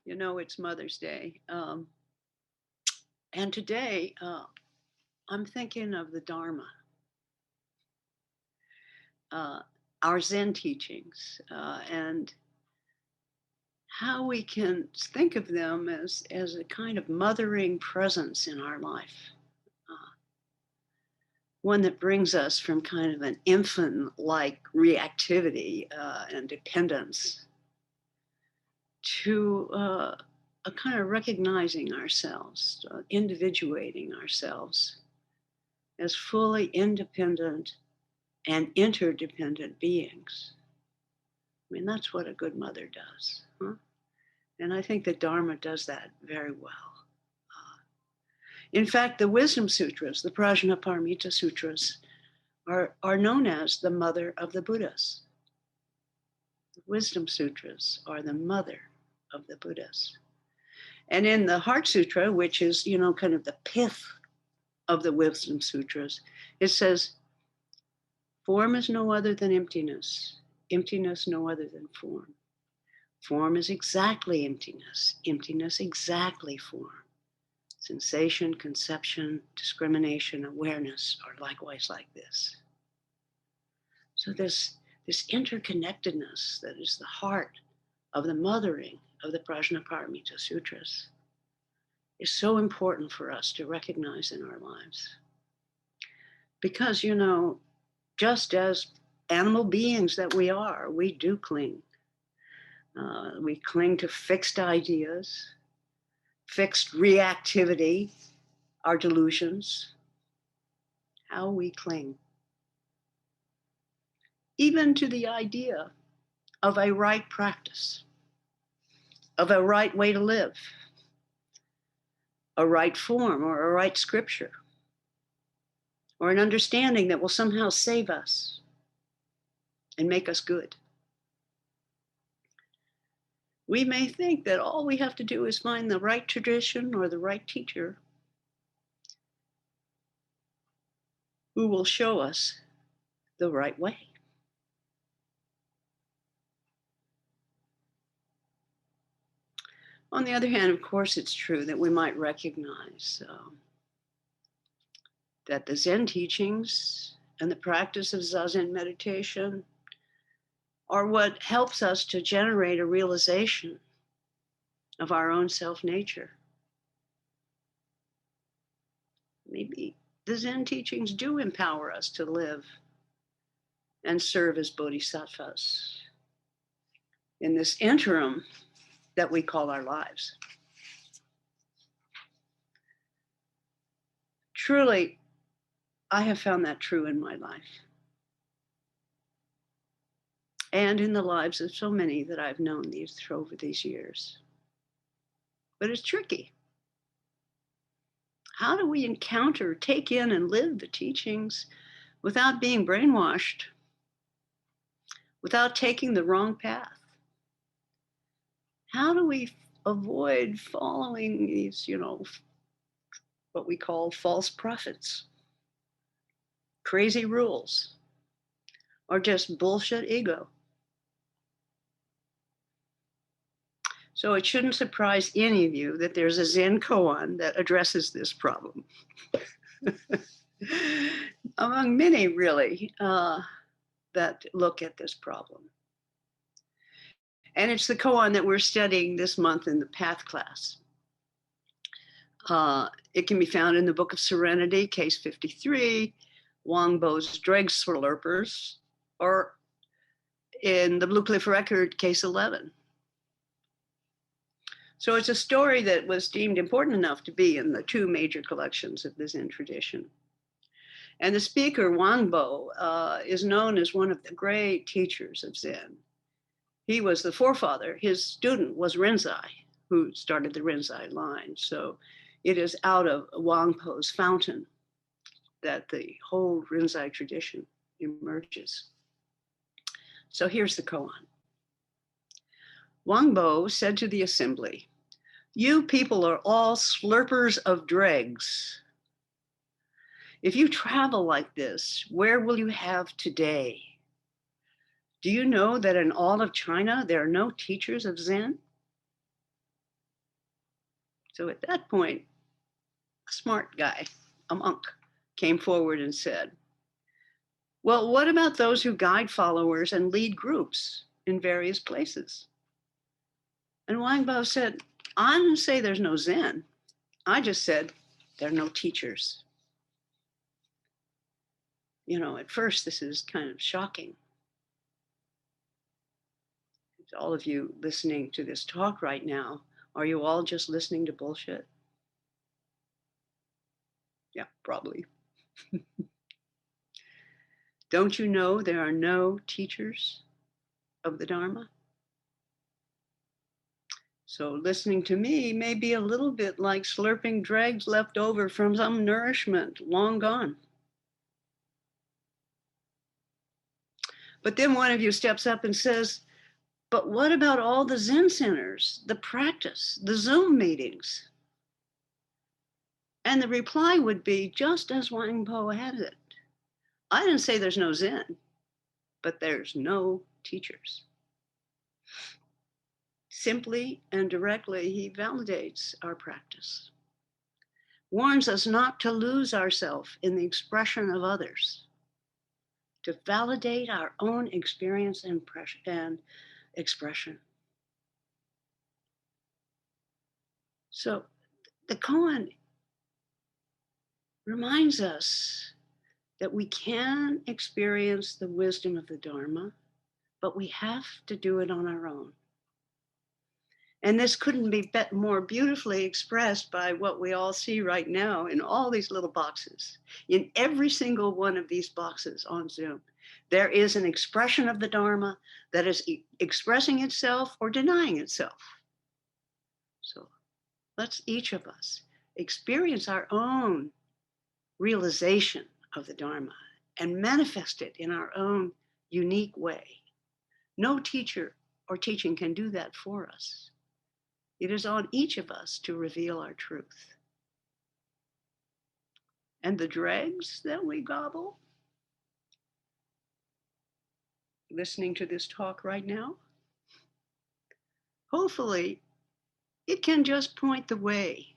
You know, it's Mother's Day. And today I'm thinking of the Dharma, uh, our Zen teachings, and how we can think of them as a kind of mothering presence in our life. Uh, One that brings us from kind of an infant like reactivity and dependence to a kind of recognizing ourselves, individuating ourselves as fully independent and interdependent beings. I mean, that's what a good mother does. Huh? And I think the Dharma does that very well. Uh, in fact, the Wisdom Sutras, the Prajnaparamita Sutras, are known as the mother of the Buddhas. The Wisdom Sutras are the mother of the Buddhas. And in the Heart Sutra, which is, you know, kind of the pith of the Wisdom Sutras, it says, form is no other than emptiness, emptiness no other than form. Form is exactly emptiness, emptiness exactly form. Sensation, conception, discrimination, awareness are likewise like this. So this interconnectedness that is the heart of the mothering of the Prajnaparamita Sutras is so important for us to recognize in our lives. Because, you know, just as animal beings that we are, we do cling. We cling to fixed ideas, fixed reactivity, our delusions, how we cling. Even to the idea of a right practice, of a right way to live, a right form or a right scripture, or an understanding that will somehow save us and make us good. We may think that all we have to do is find the right tradition or the right teacher who will show us the right way. On the other hand, of course, it's true that we might recognize that the Zen teachings and the practice of Zazen meditation are what helps us to generate a realization of our own self nature. Maybe the Zen teachings do empower us to live and serve as bodhisattvas in this interim that we call our lives. Truly, I have found that true in my life and in the lives of so many that I've known over these years. But it's tricky. How do we encounter, take in, and live the teachings without being brainwashed, without taking the wrong path? How do we avoid following these, you know, what we call false prophets, crazy rules, or just bullshit ego? So it shouldn't surprise any of you that there's a Zen koan that addresses this problem. Among many, really, that look at this problem. And it's the koan that we're studying this month in the Path class. It can be found in the Book of Serenity, case 53, Wang Bo's Dreg Slurpers, or in the Blue Cliff Record, case 11. So it's a story that was deemed important enough to be in the two major collections of the Zen tradition. And the speaker, Wang Bo, is known as one of the great teachers of Zen. He was the forefather. His student was Rinzai, who started the Rinzai line. So it is out of Wang Po's fountain that the whole Rinzai tradition emerges. So here's the koan. Wang Bo said to the assembly, "You people are all slurpers of dregs. If you travel like this, where will you have today? Do you know that in all of China, there are no teachers of Zen? So at that point, a smart guy, a monk, came forward and said, well, what about those who guide followers and lead groups in various places? And Wang Bao said, I didn't say there's no Zen. I just said there are no teachers. You know, at first, this is kind of shocking. All of you listening to this talk right now, are you all just listening to bullshit? Yeah, probably. Don't you know there are no teachers of the Dharma? So listening to me may be a little bit like slurping dregs left over from some nourishment long gone. But then one of you steps up and says, but what about all the Zen centers, the practice, the Zoom meetings? And the reply would be just as Wang Po had it. I didn't say there's no Zen, but there's no teachers. Simply and directly, he validates our practice, warns us not to lose ourselves in the expression of others, to validate our own experience and expression. So the koan reminds us that we can experience the wisdom of the Dharma, but we have to do it on our own. And this couldn't be more beautifully expressed by what we all see right now in all these little boxes. In every single one of these boxes on Zoom, there is an expression of the Dharma that is expressing itself or denying itself. So let's each of us experience our own realization of the Dharma and manifest it in our own unique way. No teacher or teaching can do that for us. It is on each of us to reveal our truth. And the dregs that we gobble, listening to this talk right now, hopefully it can just point the way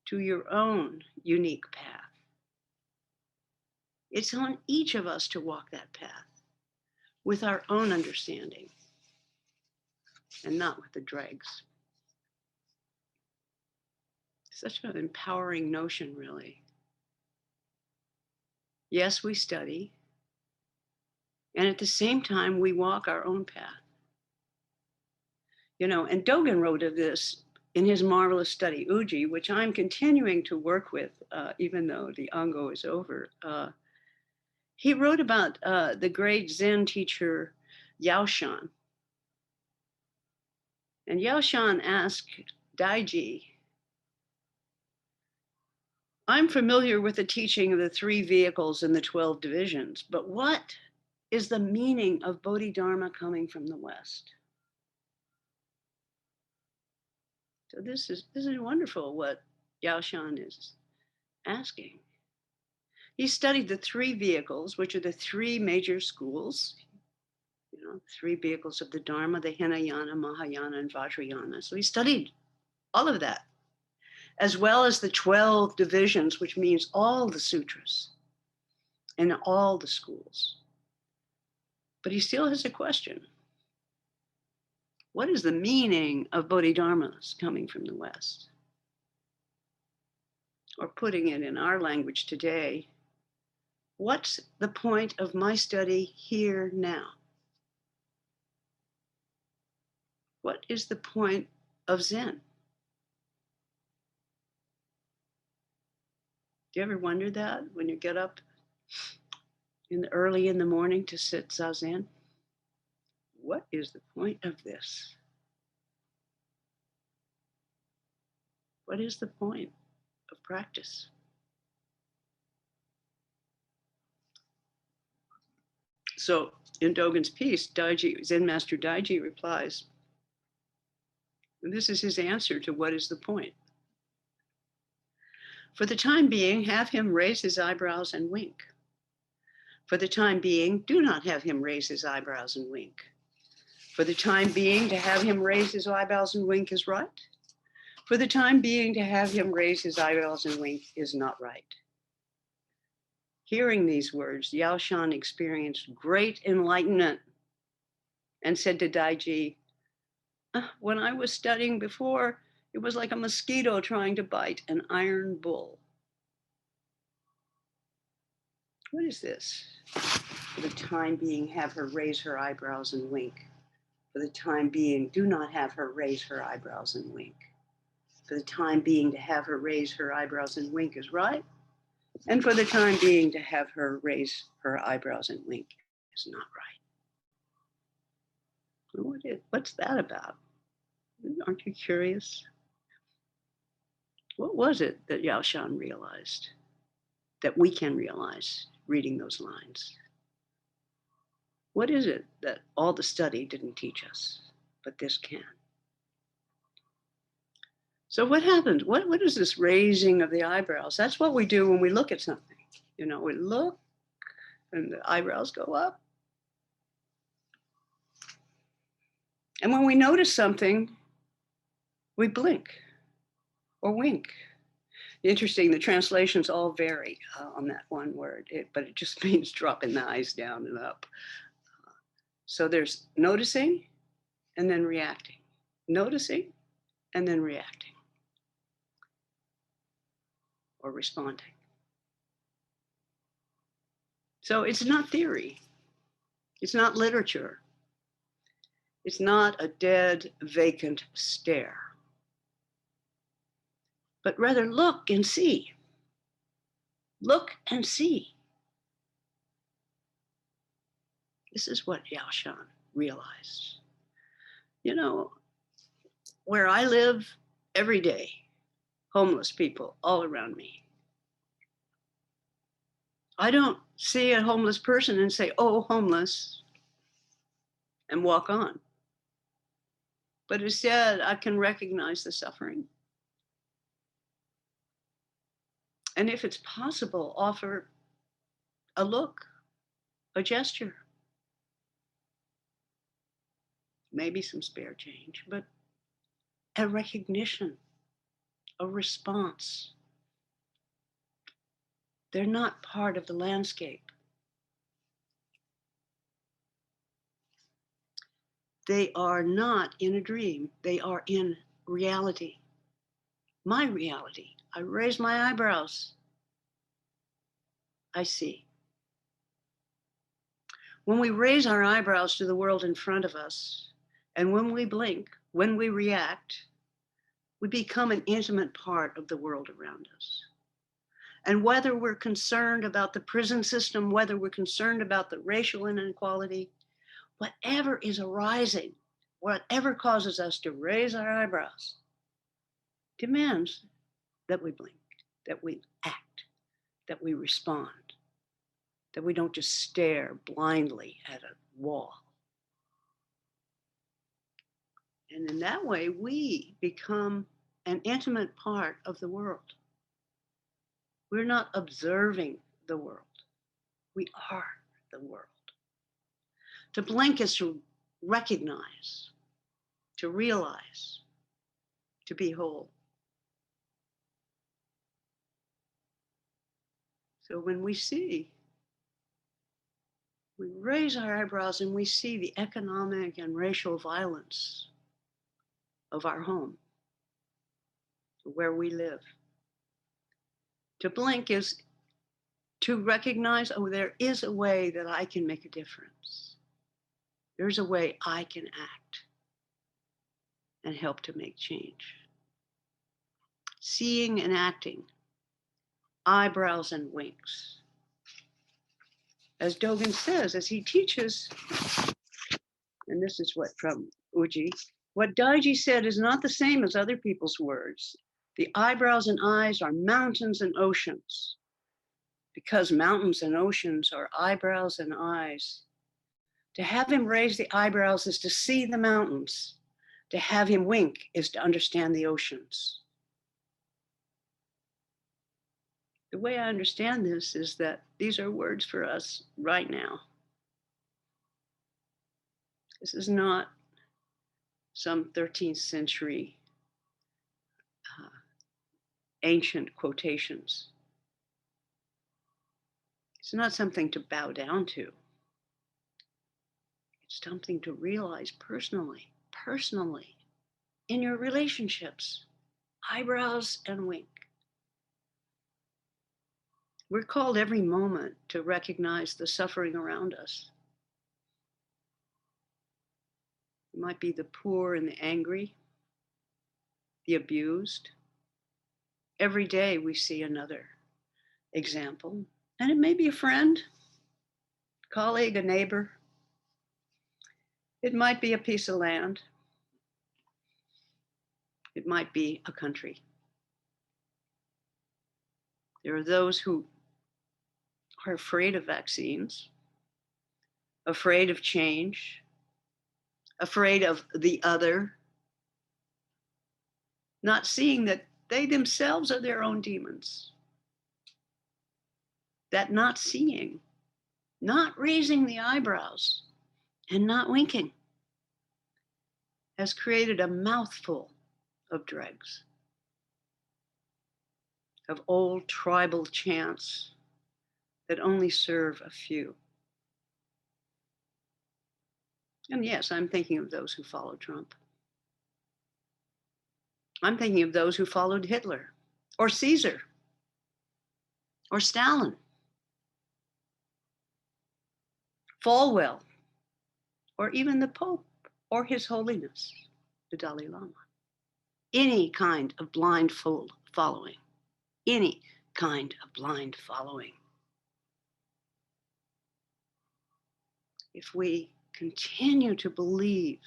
to your own unique path. It's on each of us to walk that path with our own understanding and not with the dregs. Such an empowering notion, really. Yes, we study, and at the same time, we walk our own path. You know, and Dogen wrote of this in his marvelous study, Uji, which I'm continuing to work with, even though the Ango is over. He wrote about the great Zen teacher, Yao Shan. And Yao Shan asked Daiji, I'm familiar with the teaching of the 3 vehicles and the 12 divisions, but what is the meaning of Bodhidharma coming from the West? So this is wonderful what Yao Shan is asking. He studied the 3 vehicles, which are the 3 major schools, 3 vehicles of the Dharma, the Hinayana, Mahayana, and Vajrayana. So he studied all of that, as well as the 12 divisions, which means all the sutras and all the schools. But he still has a question. What is the meaning of Bodhidharmas coming from the West? Or putting it in our language today, what's the point of my study here now? What is the point of Zen? Do you ever wonder that when you get up early in the morning to sit Zazen? What is the point of this? What is the point of practice? So in Dogen's piece, Zen Master Daiji replies, and this is his answer to what is the point. For the time being, have him raise his eyebrows and wink. For the time being, do not have him raise his eyebrows and wink. For the time being, to have him raise his eyebrows and wink is right. For the time being, to have him raise his eyebrows and wink is not right. Hearing these words, Yao Shan experienced great enlightenment and said to Daiji, when I was studying before, it was like a mosquito trying to bite an iron bull. What is this? For the time being, have her raise her eyebrows and wink. For the time being, do not have her raise her eyebrows and wink. For the time being, to have her raise her eyebrows and wink is right. And for the time being, to have her raise her eyebrows and wink is not right. What's that about? Aren't you curious? What was it that Yao Shan realized that we can realize reading those lines? What is it that all the study didn't teach us, but this can? So what happened? What is this raising of the eyebrows? That's what we do when we look at something. You know, we look and the eyebrows go up. And when we notice something, we blink or wink. Interesting, the translations all vary on that one word, but it just means dropping the eyes down and up. So there's noticing and then reacting. Noticing and then reacting or responding. So it's not theory. It's not literature. It's not a dead, vacant stare. But rather look and see. Look and see. This is what Yao Shan realized. You know, where I live every day, homeless people all around me. I don't see a homeless person and say, oh, homeless, and walk on. But instead, I can recognize the suffering. And if it's possible, offer a look, a gesture, maybe some spare change, but a recognition, a response. They're not part of the landscape. They are not in a dream. They are in reality. My reality. I raise my eyebrows. I see. When we raise our eyebrows to the world in front of us, and when we blink, when we react, we become an intimate part of the world around us. And whether we're concerned about the prison system, whether we're concerned about the racial inequality, whatever is arising, whatever causes us to raise our eyebrows, demands that we blink, that we act, that we respond, that we don't just stare blindly at a wall. And in that way, we become an intimate part of the world. We're not observing the world. We are the world. To blink is to recognize, to realize, to be whole. So when we see, we raise our eyebrows and we see the economic and racial violence of our home, where we live. To blink is to recognize, oh, there is a way that I can make a difference. There's a way I can act and help to make change. Seeing and acting, eyebrows and winks. As Dogen says, as he teaches, and this is what from Uji, what Daiji said is not the same as other people's words. The eyebrows and eyes are mountains and oceans. Because mountains and oceans are eyebrows and eyes. To have him raise the eyebrows is to see the mountains. To have him wink is to understand the oceans. The way I understand this is that these are words for us right now. This is not some 13th century ancient quotations. It's not something to bow down to. It's something to realize personally, in your relationships. Eyebrows and wink. We're called every moment to recognize the suffering around us. It might be the poor and the angry, the abused. Every day we see another example. And it may be a friend, colleague, a neighbor. It might be a piece of land. It might be a country. There are those who are afraid of vaccines, afraid of change, afraid of the other, not seeing that they themselves are their own demons. That not seeing, not raising the eyebrows, and not winking has created a mouthful of dregs, of old tribal chants that only serve a few. And yes, I'm thinking of those who followed Trump. I'm thinking of those who followed Hitler or Caesar or Stalin, Falwell, or even the Pope or His Holiness, the Dalai Lama. Any kind of blind following, any kind of blind following. If we continue to believe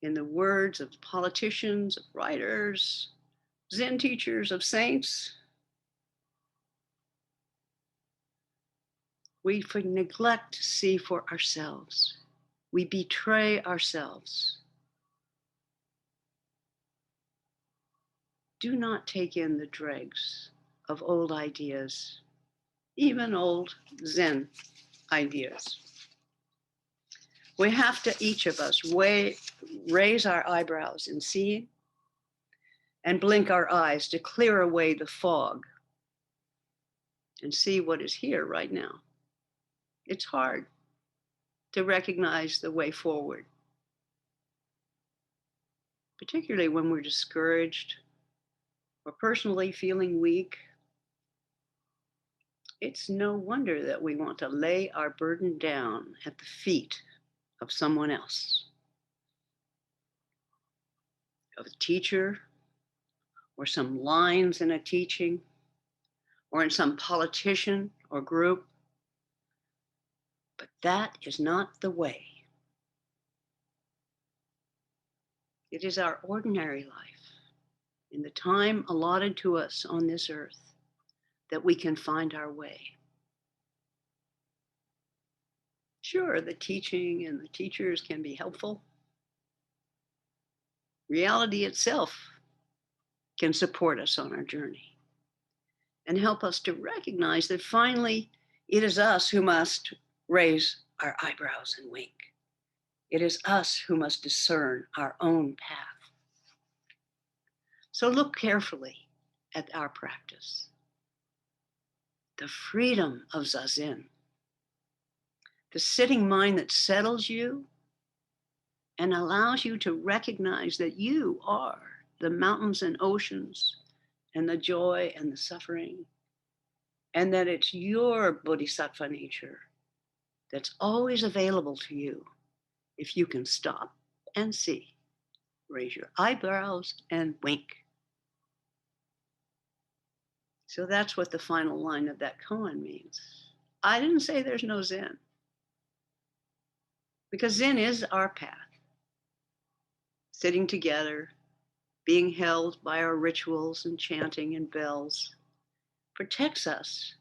in the words of politicians, of writers, Zen teachers, of saints, we neglect to see for ourselves. We betray ourselves. Do not take in the dregs of old ideas, even old Zen ideas. We have to, each of us, raise our eyebrows in seeing and blink our eyes to clear away the fog and see what is here right now. It's hard to recognize the way forward, particularly when we're discouraged or personally feeling weak. It's no wonder that we want to lay our burden down at the feet of someone else, of a teacher, or some lines in a teaching, or in some politician or group. But that is not the way. It is our ordinary life, in the time allotted to us on this earth, that we can find our way. Sure, the teaching and the teachers can be helpful. Reality itself can support us on our journey and help us to recognize that finally it is us who must raise our eyebrows and wink. It is us who must discern our own path. So look carefully at our practice. The freedom of Zazen, the sitting mind that settles you and allows you to recognize that you are the mountains and oceans and the joy and the suffering, and that it's your bodhisattva nature that's always available to you if you can stop and see, raise your eyebrows and wink. So that's what the final line of that koan means. I didn't say there's no Zen, because Zen is our path. Sitting together, being held by our rituals and chanting and bells, protects us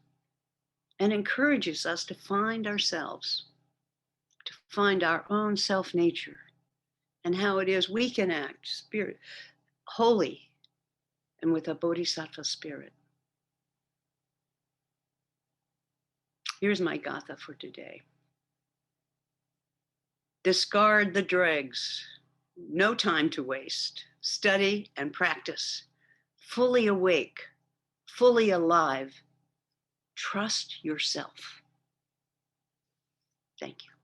and encourages us to find ourselves, to find our own self-nature, and how it is we can act spirit, holy, and with a bodhisattva spirit. Here's my gatha for today. Discard the dregs. No time to waste. Study and practice. fully awake, fully alive. Trust yourself. Thank you.